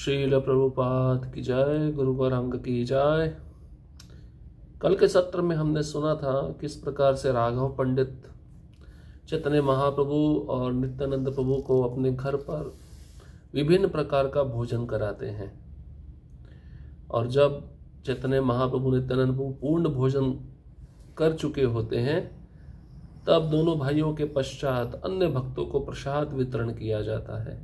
श्रील प्रभुपाद की जय, गुरु गौरांग की जय। कल के सत्र में हमने सुना था किस प्रकार से राघव पंडित चैतन्य महाप्रभु और नित्यानंद प्रभु को अपने घर पर विभिन्न प्रकार का भोजन कराते हैं, और जब चैतन्य महाप्रभु नित्यानंद प्रभु पूर्ण भोजन कर चुके होते हैं तब दोनों भाइयों के पश्चात अन्य भक्तों को प्रसाद वितरण किया जाता है।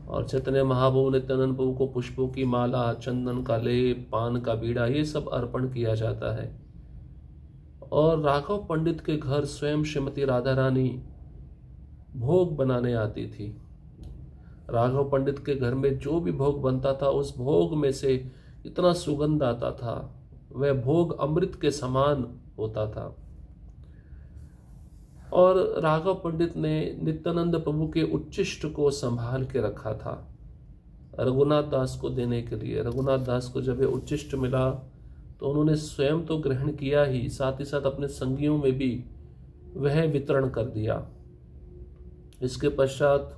और चैतन्य महाप्रभु नित्यानंद प्रभु को पुष्पों की माला, चंदन का लेप, पान का बीड़ा, ये सब अर्पण किया जाता है। और राघव पंडित के घर स्वयं श्रीमती राधा रानी भोग बनाने आती थी। राघव पंडित के घर में जो भी भोग बनता था उस भोग में से इतना सुगंध आता था, वह भोग अमृत के समान होता था। और राघव पंडित ने नित्यानंद प्रभु के उच्चिष्ट को संभाल के रखा था रघुनाथ दास को देने के लिए। रघुनाथ दास को जब ये उच्चिष्ट मिला तो उन्होंने स्वयं तो ग्रहण किया ही, साथ ही साथ अपने संगियों में भी वह वितरण कर दिया। इसके पश्चात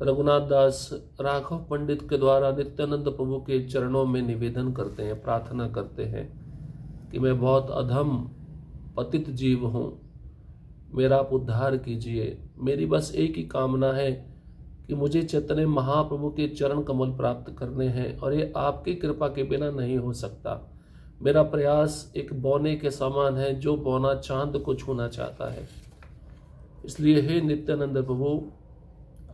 रघुनाथ दास राघव पंडित के द्वारा नित्यानंद प्रभु के चरणों में निवेदन करते हैं, प्रार्थना करते हैं कि मैं बहुत अधम पतित जीव हूं, मेरा आप उद्धार कीजिए। मेरी बस एक ही कामना है कि मुझे चैतन्य महाप्रभु के चरण कमल प्राप्त करने हैं, और ये आपकी कृपा के बिना नहीं हो सकता। मेरा प्रयास एक बौने के समान है जो बौना चांद को छूना चाहता है। इसलिए हे नित्यानंद प्रभु,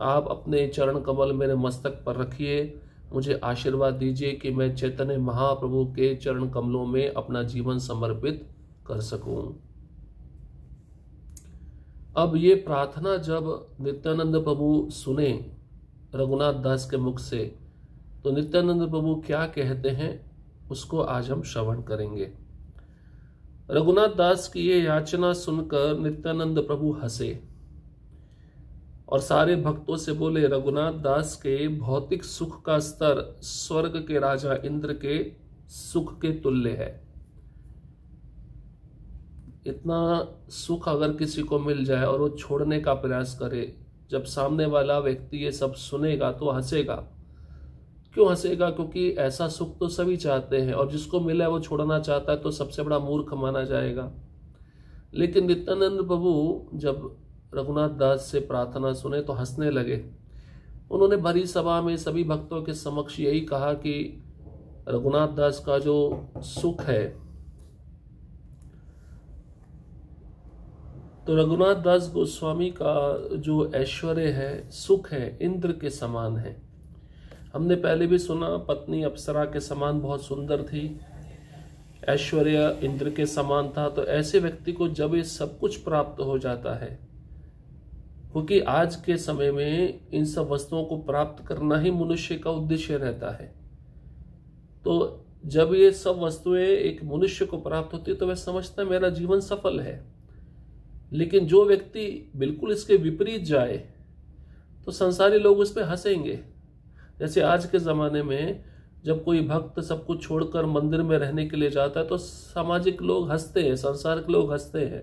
आप अपने चरण कमल मेरे मस्तक पर रखिए, मुझे आशीर्वाद दीजिए कि मैं चैतन्य महाप्रभु के चरण कमलों में अपना जीवन समर्पित कर सकूं। अब ये प्रार्थना जब नित्यानंद प्रभु सुने रघुनाथ दास के मुख से, तो नित्यानंद प्रभु क्या कहते हैं उसको आज हम श्रवण करेंगे। रघुनाथ दास की ये याचना सुनकर नित्यानंद प्रभु हंसे और सारे भक्तों से बोले, रघुनाथ दास के भौतिक सुख का स्तर स्वर्ग के राजा इंद्र के सुख के तुल्य है। इतना सुख अगर किसी को मिल जाए और वो छोड़ने का प्रयास करे, जब सामने वाला व्यक्ति ये सब सुनेगा तो हंसेगा। क्यों हंसेगा? क्योंकि ऐसा सुख तो सभी चाहते हैं, और जिसको मिला है वो छोड़ना चाहता है तो सबसे बड़ा मूर्ख माना जाएगा। लेकिन नित्यानंद प्रभु जब रघुनाथ दास से प्रार्थना सुने तो हंसने लगे। उन्होंने भरी सभा में सभी भक्तों के समक्ष यही कहा कि रघुनाथ दास का जो सुख है, तो रघुनाथ दास गोस्वामी का जो ऐश्वर्य है, सुख है, इंद्र के समान है। हमने पहले भी सुना पत्नी अप्सरा के समान बहुत सुंदर थी, ऐश्वर्य इंद्र के समान था। तो ऐसे व्यक्ति को जब ये सब कुछ प्राप्त हो जाता है, क्योंकि आज के समय में इन सब वस्तुओं को प्राप्त करना ही मनुष्य का उद्देश्य रहता है, तो जब ये सब वस्तुएं एक मनुष्य को प्राप्त होती है तो वह समझता है मेरा जीवन सफल है। लेकिन जो व्यक्ति बिल्कुल इसके विपरीत जाए तो संसारी लोग उस पर हंसेंगे। जैसे आज के ज़माने में जब कोई भक्त सब कुछ छोड़कर मंदिर में रहने के लिए जाता है तो सामाजिक लोग हंसते हैं, संसार के लोग हंसते हैं।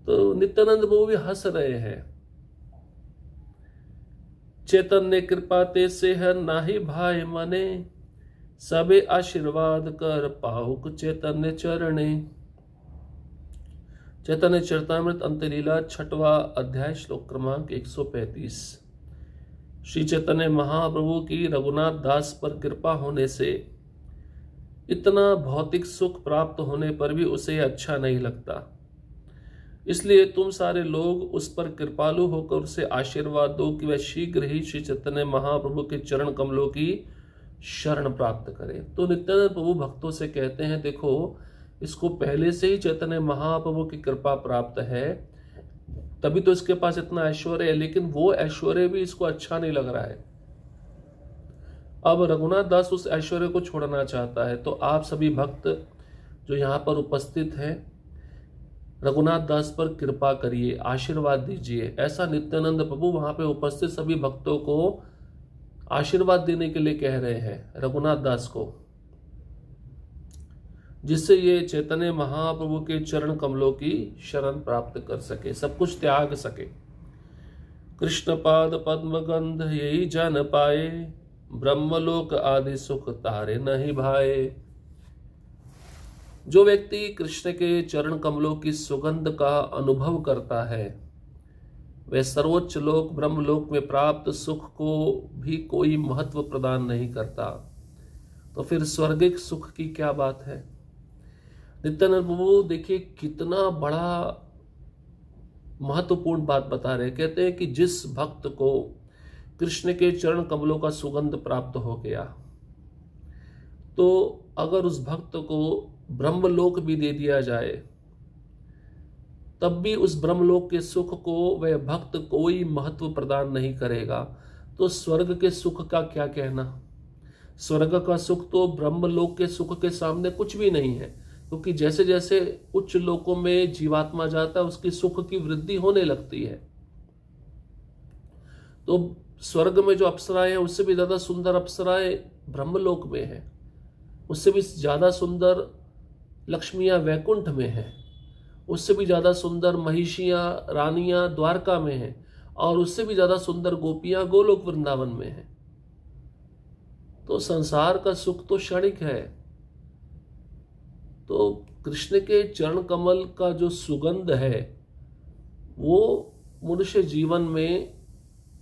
तो नित्यानंद प्रभु भी हंस रहे हैं। चैतन्य कृपा ते से है नाही भाई मने, सबे आशीर्वाद कर पाहुक चैतन्य चरणे। चैतन्य चरितामृत अंतलीला 6वां अध्याय श्लोक क्रमांक 135। श्री चैतन्य महाप्रभु की रघुनाथ दास पर कृपा होने से इतना भौतिक सुख प्राप्त होने पर भी उसे अच्छा नहीं लगता। इसलिए तुम सारे लोग उस पर कृपालु होकर उसे आशीर्वाद दो कि वह शीघ्र ही श्री चैतन्य महाप्रभु के चरण कमलों की शरण प्राप्त करे। तो नित्यानंद प्रभु भक्तों से कहते हैं, देखो इसको पहले से ही चैतन्य महाप्रभु की कृपा प्राप्त है, तभी तो इसके पास इतना ऐश्वर्य है, लेकिन वो ऐश्वर्य भी इसको अच्छा नहीं लग रहा है। अब रघुनाथ दास उस ऐश्वर्य को छोड़ना चाहता है। तो आप सभी भक्त जो यहाँ पर उपस्थित हैं, रघुनाथ दास पर कृपा करिए, आशीर्वाद दीजिए। ऐसा नित्यानंद प्रभु वहां पे उपस्थित सभी भक्तों को आशीर्वाद देने के लिए कह रहे हैं रघुनाथ दास को, जिससे ये चैतन्य महाप्रभु के चरण कमलों की शरण प्राप्त कर सके, सब कुछ त्याग सके। कृष्ण पाद पद्म गंध यही जन पाए, ब्रह्मलोक आदि सुख तारे नहीं भाए। जो व्यक्ति कृष्ण के चरण कमलों की सुगंध का अनुभव करता है, वह सर्वोच्च लोक ब्रह्मलोक में प्राप्त सुख को भी कोई महत्व प्रदान नहीं करता, तो फिर स्वर्गिक सुख की क्या बात है। नित्यानंद प्रभु देखिए कितना बड़ा महत्वपूर्ण बात बता रहे। कहते हैं कि जिस भक्त को कृष्ण के चरण कमलों का सुगंध प्राप्त हो गया, तो अगर उस भक्त को ब्रह्मलोक भी दे दिया जाए, तब भी उस ब्रह्मलोक के सुख को वह भक्त कोई महत्व प्रदान नहीं करेगा। तो स्वर्ग के सुख का क्या कहना। स्वर्ग का सुख तो ब्रह्मलोक के सुख के सामने कुछ भी नहीं है, क्योंकि जैसे जैसे उच्च लोकों में जीवात्मा जाता है, उसकी सुख की वृद्धि होने लगती है। तो स्वर्ग में जो अप्सराएं हैं, उससे भी ज्यादा सुंदर अप्सराएं ब्रह्मलोक में हैं, उससे भी ज्यादा सुंदर लक्ष्मियां वैकुंठ में हैं, उससे भी ज्यादा सुंदर महिषियां रानियां द्वारका में हैं, और उससे भी ज्यादा सुंदर गोपियां गोलोक वृंदावन में हैं। तो संसार का सुख तो क्षणिक है। तो कृष्ण के चरण कमल का जो सुगंध है, वो मनुष्य जीवन में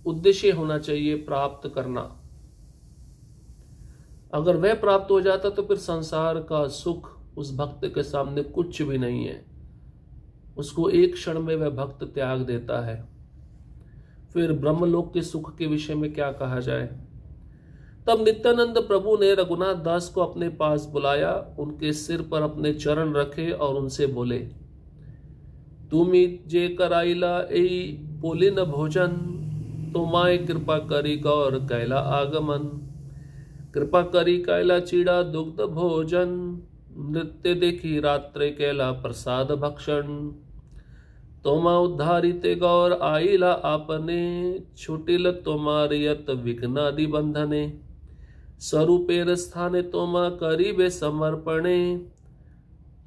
उद्देश्य होना चाहिए प्राप्त करना। अगर वह प्राप्त हो जाता तो फिर संसार का सुख उस भक्त के सामने कुछ भी नहीं है। उसको एक क्षण में वह भक्त त्याग देता है। फिर ब्रह्मलोक के सुख के विषय में क्या कहा जाए। तब नित्यानंद प्रभु ने रघुनाथ दास को अपने पास बुलाया, उनके सिर पर अपने चरण रखे और उनसे बोले, तुमी जे कराइला एई बोलिन भोजन, तो माए कृपा करी गौर कैला आगमन। कृपा करी कैला चीड़ा दुग्ध भोजन, नृत्य देखी रात्रे कैला प्रसाद भक्षण। तोमा उद्धारिते गौर आइला आपने, छुटिल तोमारियत विघ्नादि बंधने। स्वरूपेर स्थाने तोमा करीबे समर्पणे,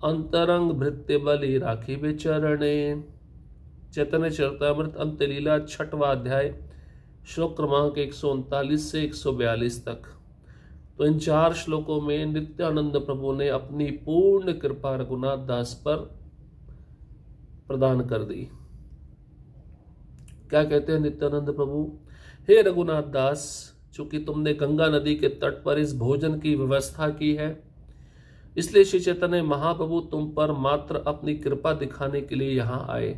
अंतरंग भृत्य बलि राखीबे चरणे। चैतन्य चरितामृत अंत्यलीला 6वां अध्याय, श्लोक क्रमांक 139 से 142 तक। तो इन 4 श्लोकों में नित्यानंद प्रभु ने अपनी पूर्ण कृपा रघुनाथ दास पर प्रदान कर दी। क्या कहते हैं नित्यानंद प्रभु। हे रघुनाथ दास, चूंकि तुमने गंगा नदी के तट पर इस भोजन की व्यवस्था की है, इसलिए श्री चैतन्य महाप्रभु तुम पर मात्र अपनी कृपा दिखाने के लिए यहां आए।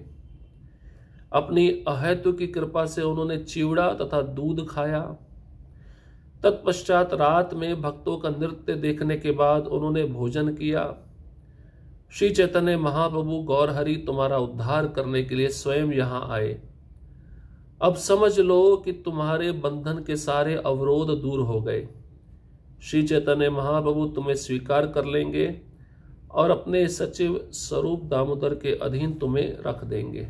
अपनी अहेतु की कृपा से उन्होंने चिवड़ा तथा दूध खाया। तत्पश्चात रात में भक्तों का नृत्य देखने के बाद उन्होंने भोजन किया। श्री चैतन्य महाप्रभु गौरहरि तुम्हारा उद्धार करने के लिए स्वयं यहां आए। अब समझ लो कि तुम्हारे बंधन के सारे अवरोध दूर हो गए। श्री चैतन्य महाप्रभु तुम्हें स्वीकार कर लेंगे और अपने सचिव स्वरूप दामोदर के अधीन तुम्हें रख देंगे।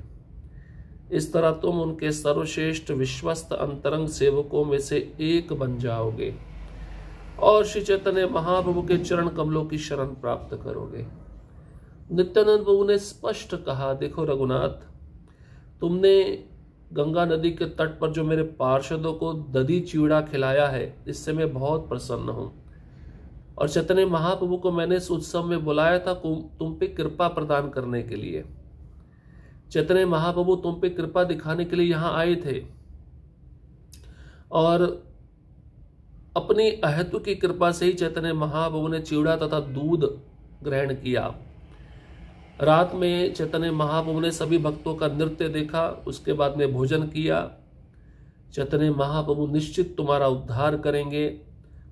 इस तरह तुम उनके सर्वश्रेष्ठ विश्वस्त अंतरंग सेवकों में से एक बन जाओगे और श्री चैतन्य महाप्रभु के चरण कमलों की शरण प्राप्त करोगे। नित्यानंद प्रभु ने स्पष्ट कहा, देखो रघुनाथ, तुमने गंगा नदी के तट पर जो मेरे पार्षदों को दधी चिवड़ा खिलाया है, इससे मैं बहुत प्रसन्न हूं। और चैतन्य महाप्रभु को मैंने इस उत्सव में बुलाया था तुम पे कृपा प्रदान करने के लिए। चैतन्य महाप्रभु तुम पे कृपा दिखाने के लिए यहां आए थे और अपनी अहेतु की कृपा से ही चैतन्य महाप्रभु ने चिवड़ा तथा दूध ग्रहण किया। रात में चैतन्य महाप्रभु ने सभी भक्तों का नृत्य देखा, उसके बाद में भोजन किया। चैतन्य महाप्रभु निश्चित तुम्हारा उद्धार करेंगे।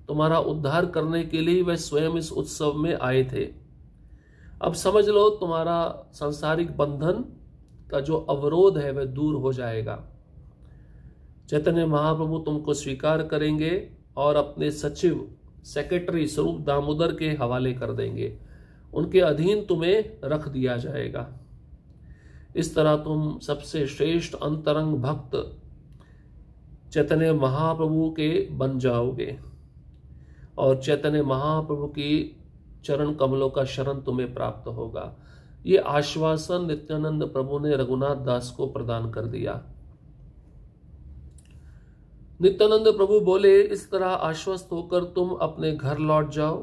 तुम्हारा उद्धार करने के लिए वह स्वयं इस उत्सव में आए थे। अब समझ लो तुम्हारा सांसारिक बंधन का जो अवरोध है वह दूर हो जाएगा। चैतन्य महाप्रभु तुमको स्वीकार करेंगे और अपने सचिव सेक्रेटरी स्वरूप दामोदर के हवाले कर देंगे। उनके अधीन तुम्हें रख दिया जाएगा। इस तरह तुम सबसे श्रेष्ठ अंतरंग भक्त चैतन्य महाप्रभु के बन जाओगे और चैतन्य महाप्रभु की चरण कमलों का शरण तुम्हें प्राप्त होगा। ये आश्वासन नित्यानंद प्रभु ने रघुनाथ दास को प्रदान कर दिया। नित्यानंद प्रभु बोले, इस तरह आश्वस्त होकर तुम अपने घर लौट जाओ।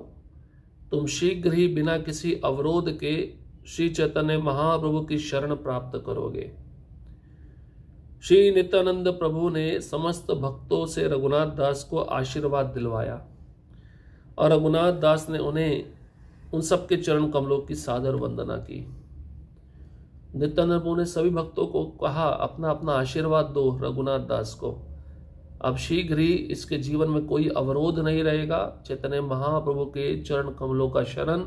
तुम शीघ्र ही बिना किसी अवरोध के श्री चैतन्य महाप्रभु की शरण प्राप्त करोगे। श्री नित्यानंद प्रभु ने समस्त भक्तों से रघुनाथ दास को आशीर्वाद दिलवाया और रघुनाथ दास ने उन्हें उन सबके चरण कमलों की सादर वंदना की। नित्यानंद प्रभु ने सभी भक्तों को कहा, अपना अपना आशीर्वाद दो रघुनाथ दास को। अब शीघ्र ही इसके जीवन में कोई अवरोध नहीं रहेगा। चैतन्य महाप्रभु के चरण कमलों का शरण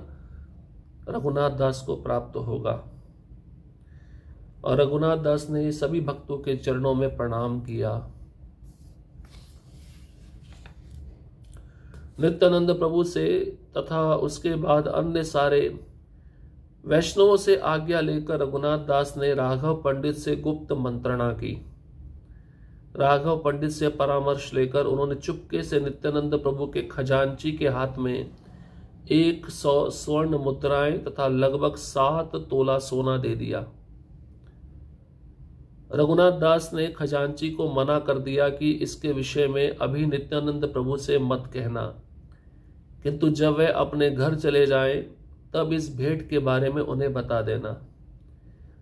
रघुनाथ दास को प्राप्त होगा। और रघुनाथ दास ने सभी भक्तों के चरणों में प्रणाम किया। नित्यानंद प्रभु से तथा उसके बाद अन्य सारे वैष्णवों से आज्ञा लेकर रघुनाथ दास ने राघव पंडित से गुप्त मंत्रणा की। राघव पंडित से परामर्श लेकर उन्होंने चुपके से नित्यानंद प्रभु के खजांची के हाथ में 100 स्वर्ण मुद्राएं तथा लगभग 7 तोला सोना दे दिया। रघुनाथ दास ने खजांची को मना कर दिया कि इसके विषय में अभी नित्यानंद प्रभु से मत कहना, किंतु जब वे अपने घर चले जाएं तब इस भेंट के बारे में उन्हें बता देना।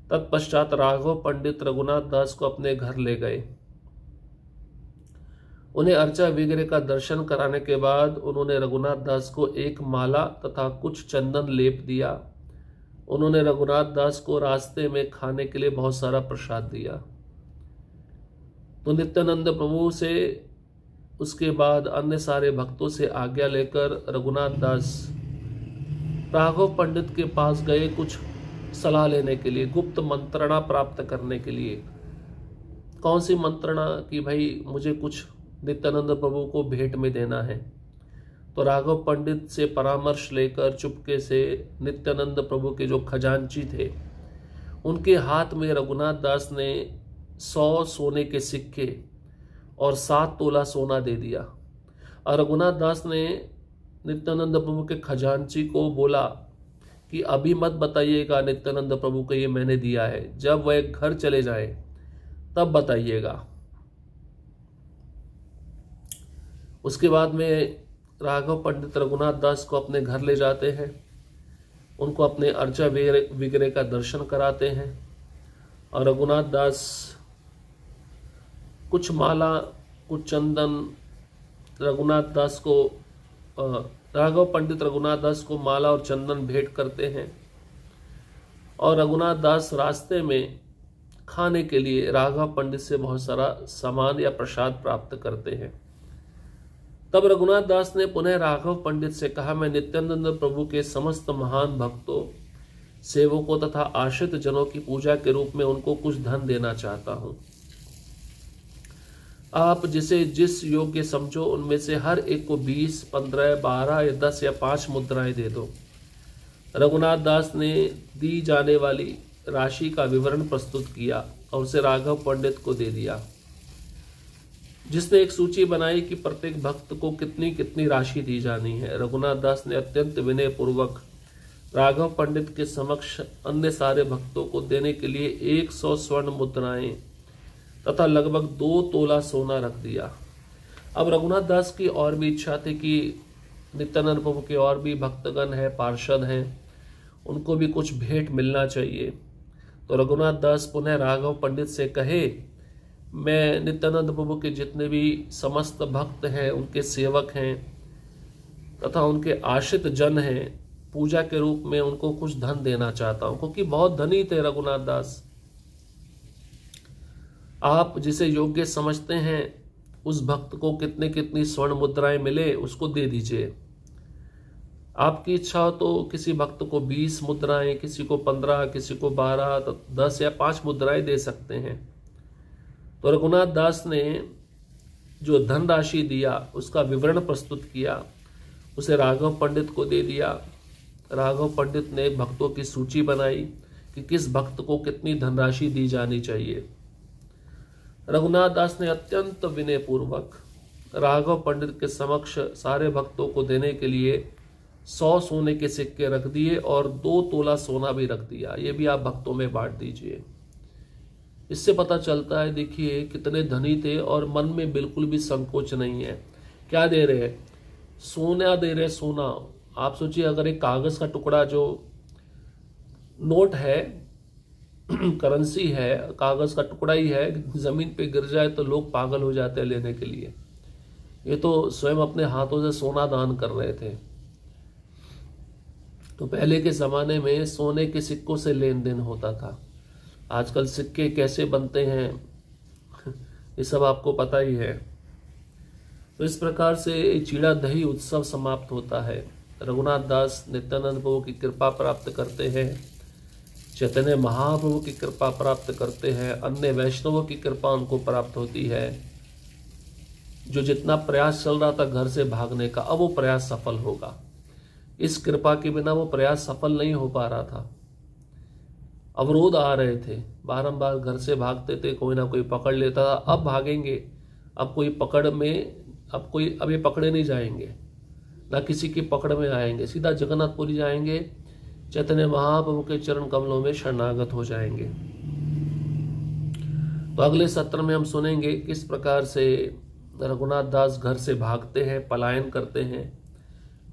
तत्पश्चात राघव पंडित रघुनाथ दास को अपने घर ले गए। उन्हें अर्चा वगैरह का दर्शन कराने के बाद उन्होंने रघुनाथ दास को एक माला तथा कुछ चंदन लेप दिया। उन्होंने रघुनाथ दास को रास्ते में खाने के लिए बहुत सारा प्रसाद दिया। तो नित्यानंद प्रभु से उसके बाद अन्य सारे भक्तों से आज्ञा लेकर रघुनाथ दास राघव पंडित के पास गए कुछ सलाह लेने के लिए, गुप्त मंत्रणा प्राप्त करने के लिए। कौन सी मंत्रणा? कि भाई मुझे कुछ नित्यानंद प्रभु को भेंट में देना है। तो राघव पंडित से परामर्श लेकर चुपके से नित्यानंद प्रभु के जो खजांची थे उनके हाथ में रघुनाथ दास ने 100 सोने के सिक्के और 7 तोला सोना दे दिया। और रघुनाथ दास ने नित्यानंद प्रभु के खजांची को बोला कि अभी मत बताइएगा नित्यानंद प्रभु को ये मैंने दिया है, जब वह घर चले जाए तब बताइएगा। उसके बाद में राघव पंडित रघुनाथ दास को अपने घर ले जाते हैं, उनको अपने अर्चा वगैरह का दर्शन कराते हैं। और रघुनाथ दास कुछ माला कुछ चंदन रघुनाथ दास को राघव पंडित रघुनाथ दास को माला और चंदन भेंट करते हैं। और रघुनाथ दास रास्ते में खाने के लिए राघव पंडित से बहुत सारा सामान या प्रसाद प्राप्त करते हैं। तब रघुनाथ दास ने पुनः राघव पंडित से कहा, मैं नित्यानंद प्रभु के समस्त महान भक्तों, सेवकों तथा आश्रित जनों की पूजा के रूप में उनको कुछ धन देना चाहता हूं। आप जिसे जिस योग्य समझो उनमें से हर एक को 20, 15, 12 या 10 या 5 मुद्राएं दे दो। रघुनाथ दास ने दी जाने वाली राशि का विवरण प्रस्तुत किया और उसे राघव पंडित को दे दिया, जिसने एक सूची बनाई कि प्रत्येक भक्त को कितनी कितनी राशि दी जानी है। रघुनाथ दास ने अत्यंत विनय पूर्वक राघव पंडित के समक्ष अन्य सारे भक्तों को देने के लिए 100 स्वर्ण मुद्राएं तथा लगभग 2 तोला सोना रख दिया। अब रघुनाथ दास की और भी इच्छा थी कि नित्यानंद प्रभु के और भी भक्तगण हैं, पार्षद हैं, उनको भी कुछ भेंट मिलना चाहिए। तो रघुनाथ दास पुनः राघव पंडित से कहे, मैं नित्यानंद प्रभु के जितने भी समस्त भक्त हैं, उनके सेवक हैं तथा उनके आश्रित जन हैं, पूजा के रूप में उनको कुछ धन देना चाहता हूं, क्योंकि बहुत धनी थे रघुनाथ दास। आप जिसे योग्य समझते हैं उस भक्त को कितने कितनी स्वर्ण मुद्राएं मिले उसको दे दीजिए। आपकी इच्छा हो तो किसी भक्त को 20 मुद्राएं, किसी को 15, किसी को 12, 10 या 5 मुद्राएं दे सकते हैं। तो रघुनाथ दास ने जो धनराशि दिया उसका विवरण प्रस्तुत किया, उसे राघव पंडित को दे दिया। राघव पंडित ने भक्तों की सूची बनाई कि किस भक्त को कितनी धनराशि दी जानी चाहिए। रघुनाथ दास ने अत्यंत विनय पूर्वक राघव पंडित के समक्ष सारे भक्तों को देने के लिए 100 सोने के सिक्के रख दिए और 2 तोला सोना भी रख दिया। ये भी आप भक्तों में बांट दीजिए। इससे पता चलता है, देखिए कितने धनी थे और मन में बिल्कुल भी संकोच नहीं है। क्या दे रहे हैं? सोना दे रहे, सोना। आप सोचिए, अगर एक कागज का टुकड़ा जो नोट है, करेंसी है, कागज का टुकड़ा ही है, जमीन पे गिर जाए तो लोग पागल हो जाते हैं लेने के लिए। ये तो स्वयं अपने हाथों से सोना दान कर रहे थे। तो पहले के जमाने में सोने के सिक्कों से लेन देन होता था। आजकल सिक्के कैसे बनते हैं ये सब आपको पता ही है। तो इस प्रकार से चीड़ा दही उत्सव समाप्त होता है। रघुनाथ दास नित्यानंद प्रभु की कृपा प्राप्त करते हैं, चैतन्य महाप्रभु की कृपा प्राप्त करते हैं, अन्य वैष्णवों की कृपा उनको प्राप्त होती है। जो जितना प्रयास चल रहा था घर से भागने का, अब वो प्रयास सफल होगा। इस कृपा के बिना वो प्रयास सफल नहीं हो पा रहा था। अवरोध आ रहे थे, बारंबार घर से भागते थे, कोई ना कोई पकड़ लेता था। अब भागेंगे, अब कोई पकड़ में, अब ये पकड़े नहीं जाएंगे, ना किसी की पकड़ में आएंगे, सीधा जगन्नाथपुरी जाएंगे, चैतन्य महाप्रभु के चरण कमलों में शरणागत हो जाएंगे। तो अगले सत्र में हम सुनेंगे किस प्रकार से रघुनाथ दास घर से भागते हैं, पलायन करते हैं,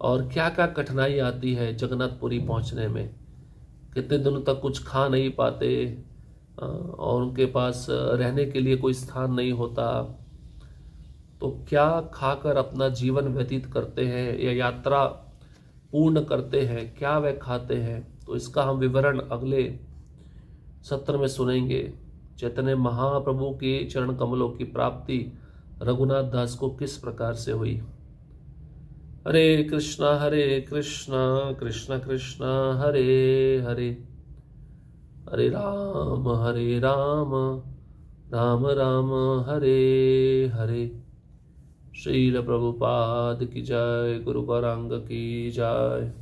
और क्या क्या कठिनाई आती है जगन्नाथपुरी पहुंचने में। कितने दिनों तक कुछ खा नहीं पाते और उनके पास रहने के लिए कोई स्थान नहीं होता। तो क्या खाकर अपना जीवन व्यतीत करते हैं या यात्रा पूर्ण करते हैं, क्या वह खाते हैं, तो इसका हम विवरण अगले सत्र में सुनेंगे। चैतन्य महाप्रभु के चरण कमलों की प्राप्ति रघुनाथ दास को किस प्रकार से हुई। हरे कृष्णा कृष्ण कृष्ण हरे हरे, हरे राम राम राम हरे हरे। श्रील प्रभुपाद की जय, गुरु गौरांग की जय।